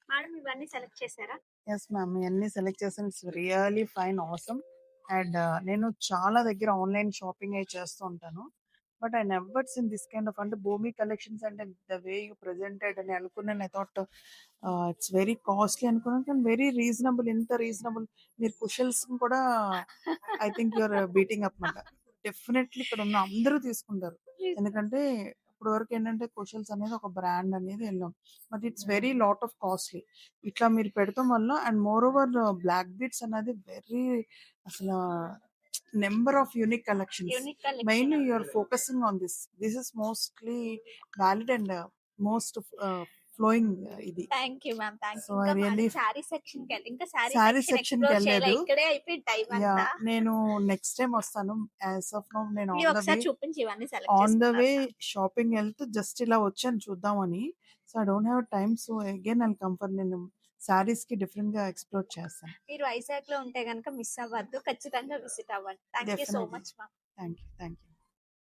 Madam ఇవన్నీ select చేసారా? Yes ma'am. ఇయన్నీ సెలెక్ట్ చేసాను. It's really fine, awesome. And నేను చాలా దగ్గర ఆన్‌లైన్ షాపింగ్ అయి చేస్తూ ఉంటాను. But I never seen this kind of, అంటే భూమి కలెక్షన్స్ అంటే ద వే యూ ప్రెజెంటెడ్ అని అనుకున్నాను. I thought it's very costly అనుకున్నాను. కానీ వెరీ రీజనబుల్. ఇంత రీజనబుల్, మీరు కుషల్స్‌ని కూడా I think you are beating up మాట. డెఫినైట్‌లీ ఇక్కడున్న అందరూ తీసుకుంటారు. ఎందుకంటే ఇప్పటి వరకు ఏంటంటే కుషల్స్ అనేది ఒక బ్రాండ్ అనేది ఎళ్ళాం. But it's very lot of costly. ఇట్లా మీరు పెడతాం వల్ల, and moreover black beads అనేది వెరీ, అసలు number of unique collections. Unique collection mainly you ఉంది. Are focusing on this. This is mostly valid and most flowing ఇది. Thank you ma'am. Thank so you. I ఇంకా really madam sari సెక్షన్‌కి వెళ్ళి ఇంకా sari sari section సెక్షన్‌కి explore చేయలే. వెళ్ళలేదు. ఇక్కడే అయిపోయింది టైం యాహ్! అంతా. నేను నెక్స్ట్ టైమ్ వస్తాను. యాస్ ఆఫ్ నౌ నేను ఇవి ఆన్ ద వే, ఒకసారి చూపించి ఇవన్నీ సెలెక్ట్ వే చేసుకున్నాక. షాపింగ్ వెళ్తూ జస్ట్ ఇలా వచ్చాను చూద్దామని. So I don't have time. So again I'll come for, నేను శారీస్‌కి డిఫరెంట్‌గా ఎక్స్‌ప్లోర్ చేస్తాను. మీరు వైజాగ్‌లో ఉంటే గనుక మిస్ అవ్వద్దు. ఖచ్చితంగా విజిట్ అవ్వండి. Thank you so definitely. Much ma'am. Thank you. Thank you.